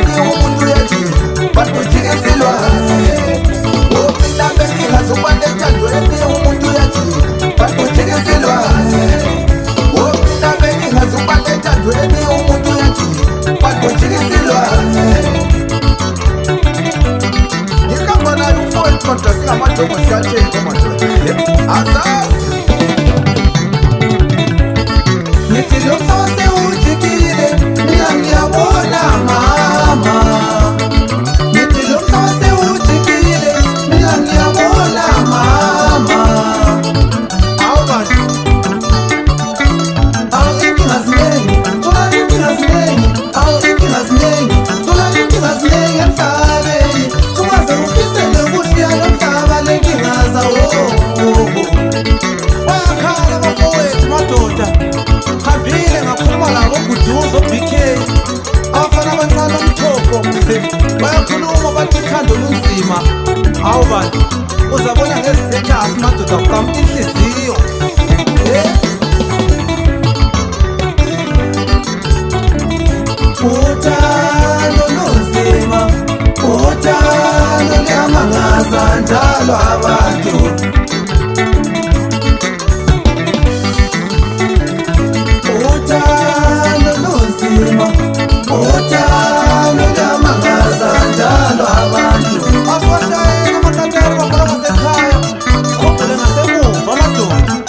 ethandweni umuntu uyajika badujikisilwa Mina bengingazoba ethandweni umuntu uyajika badujikisilwa Mina bengingazoba ethandweni umuntu uyajika badujikisilwa Ngikamba nayo umfowethu kodwa singamadongo siyatshela madoda azazi Nithi lo mfase ujikile mina ngiyabona mama Nithi lo mfase ujikile mina ngiyabona mama Awubantu inkinga ziningi thola inkinga ziningi inkinga ziningi thola inkinga ziningi emhlabeni ungaze ufisele ukuthi yalo mhlaba lenkinga zawo Bayakhala bafowethu madoda Hambile ngakhuluma labo Guduzo BK Abafana abancane omthopho Bayakhuluma bathi uthando lunzima Hawu bantu uzabona ngezithetasi madoda uqamuka inhliziyo Uthando lunzima Uthando luyamangaza njalo abantu Uthando lunzima Uthando luyamangaza njalo abantu Asiwashayeni amakatelo bafana basekhaya Sikhombele ngasemuva amadoda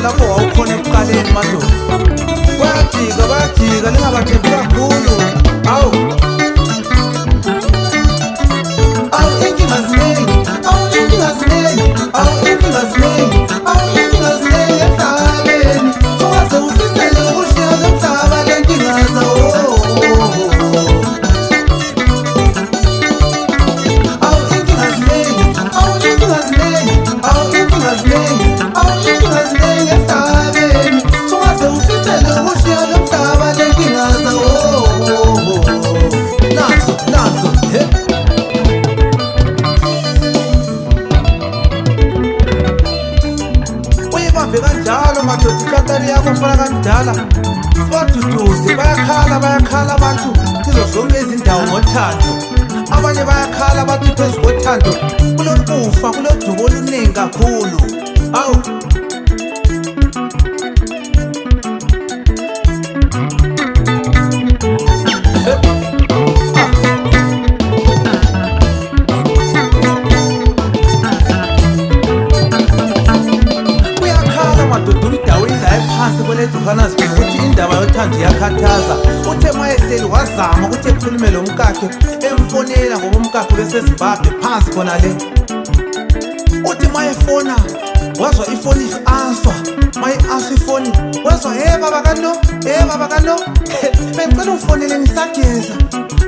lapho wawukhona ekuqaleni madoda bayajika lingabathembi kakhulu awu inkinga ziningi inkinga ziningi inkinga ziningi inkinga ziningi emhlabeni ungaze ufisele ukushiya lo mhlaba lenkinga zawo inkinga ziningi inkinga ziningi inkinga ziningi inkinga ziningi emhlabeni ungaze ufisele ukushiya lo mhlaba lenkinga zawo nazo uyibambe kanjalo madoda ikatari yakho fana kanjala sibaduduze bayakhala abantu kizo zonke izindawo ngothando abanye bayakhala bathi phezu kothando kulokufa kulodubo oluningi kakhulu awu Johannes ukuthi indaba yothando iyakhathaza uthe mayehleli wazama ukuthi ekhulume lo mkakhe emfonela ngoba umkakhe bese sibhabhe phansi khona le uthi mayefona wazwa ifoni answer maye-answer ifoni wazwa baba kano bengicela ufonele ngisageza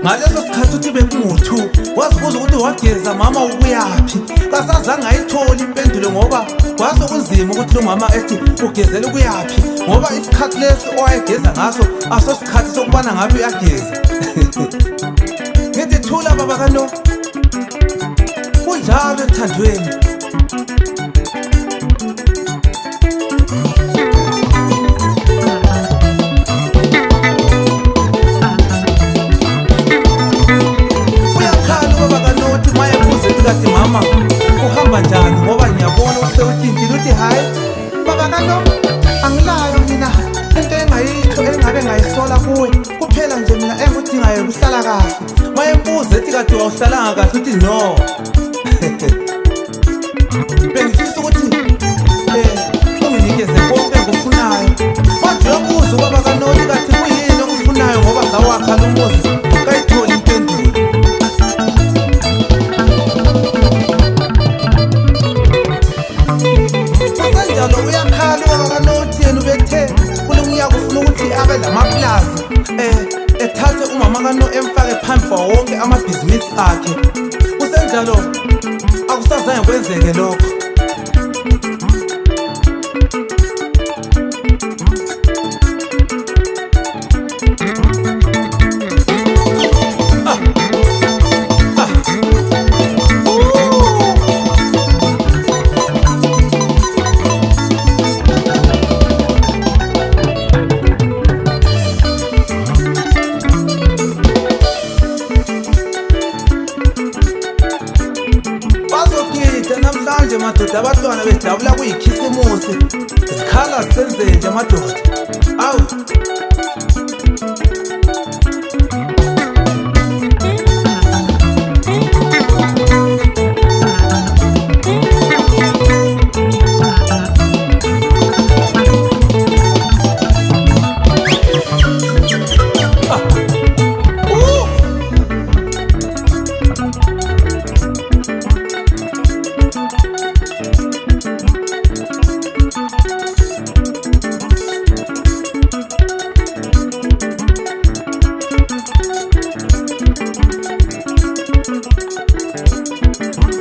ngaleso sikhathi uthi bekungu-2 wazibuza ukuthi wageza mama ukuyaphi kasazange ayitholi impendulo ngoba kwasokunzima ukuthi lo mama ethi ugezela ukuyaphi ngoba isikhathi lesi owayegeza ngaso asosikhathi sokubana ngabe uyageza ngithi thula baba kano kunjalo ethandweni Kati mama uhamba njani ngoba ngiyabona usewuthintile uthi hayi baba kano angilayo mina into engabe ngayisola kuwe kuphela nje mina engikudingayo ukuhlala kahle mayembuza ethi kade wawuhlalanga kahle uthi no bengifisa ukuthi unginikeze konke engikufunayo manje uyabuza ubaba kano uthi kade kuyini okufunayo igama kano emfake phambi kwa wonke amabhizinisi akhe. Kusenjalo akusazange kwenzeke lokho. Namhlanje madoda abantwana bejabula kuyikhisimusi, sikhala senze nje madoda. Awu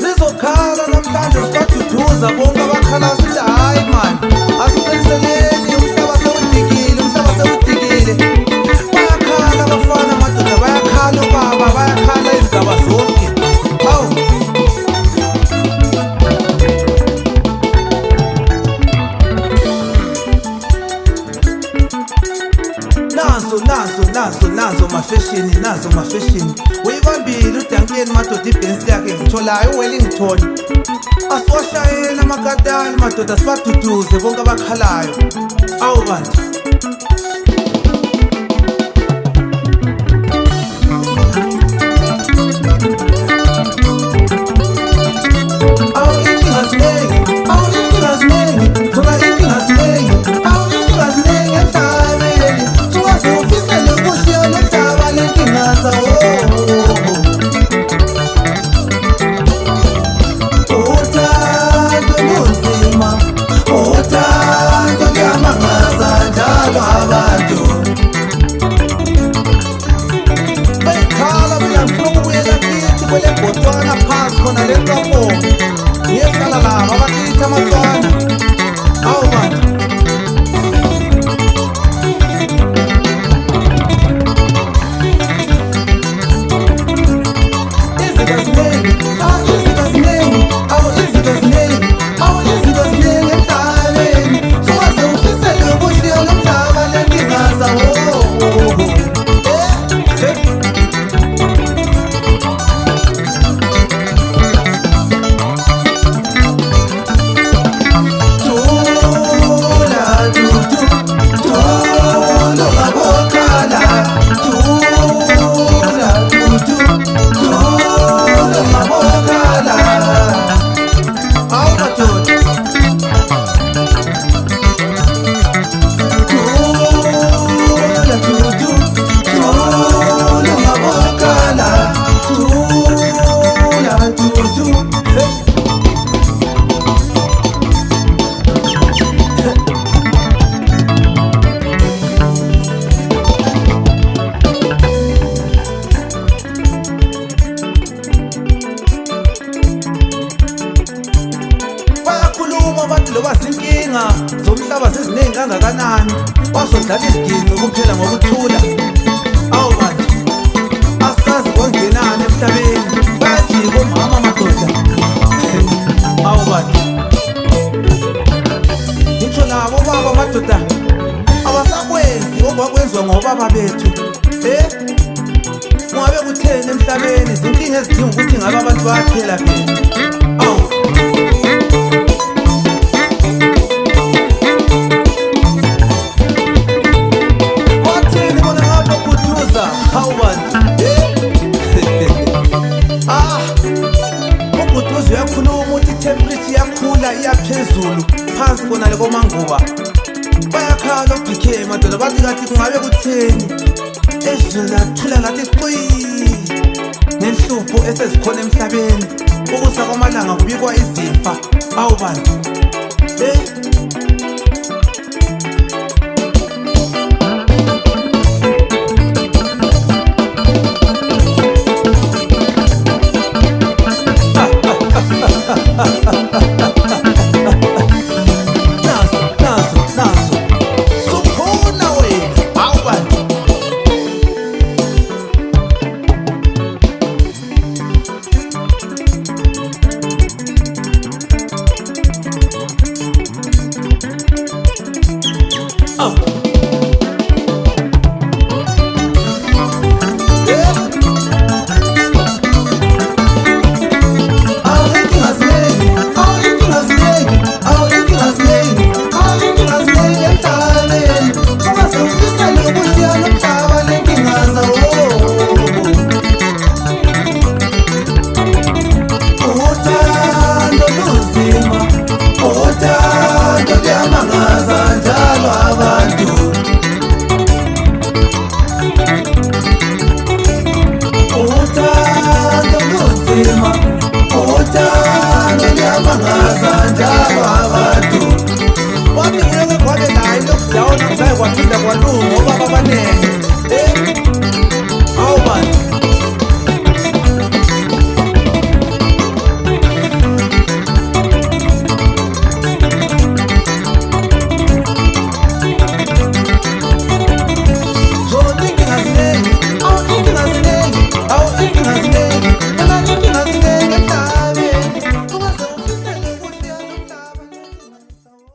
sizokhala namhlanje sibaduduza bonke abakhala sithi hayi man, asiqiniseleni umhlaba sewudikile, umhlaba sewudikile. Bayakhala abafana madoda, bayakhala obaba, bayakhala izigaba zonke. Awu nazo mafeshini, nazo mafeshini. Uyibambile udankeni madoda ibhensi yakhe ngitholayo uWellington. Asiwashayela amakatani madoda, sibaduduze bonke abakhalayo. Awu bantu Botwana phansi khona le nkampolo ngiyehlala labo abakithi amatwana. Awu bantu izinto ziningi, izinto ziningi, izinto ziningi, izinto ziningi emhlabeni. Sowaze ufisele ukushiya lo mhlaba lenkingaza loba zinkinga zomhlaba ziziningi kangakanani, bazodlala iziginci kuphela ngokuthula. Awu bantu asazi kongenani emhlabeni, bayajika omama madoda. Awu bantu ngitsho labo baba madoda abasakwenzi okwakwenziwa ngobaba bethu. Kungabe kutheni emhlabeni, izinkinga ezidinga ukuthi ngabe abantu bayaphela phela. Awu hawu bantu uGuduzi uyakhuluma ukuthi i-temperature iyakhula iyaphezulu phansi konale komanguba. Bayakhala oBK madoda bathi kathi kungabe kutheni ezweni lathula lathi cwi nenhlupho esezikhona emhlabeni, ukusa kwamalanga kubikwa izimfa. Awu bantu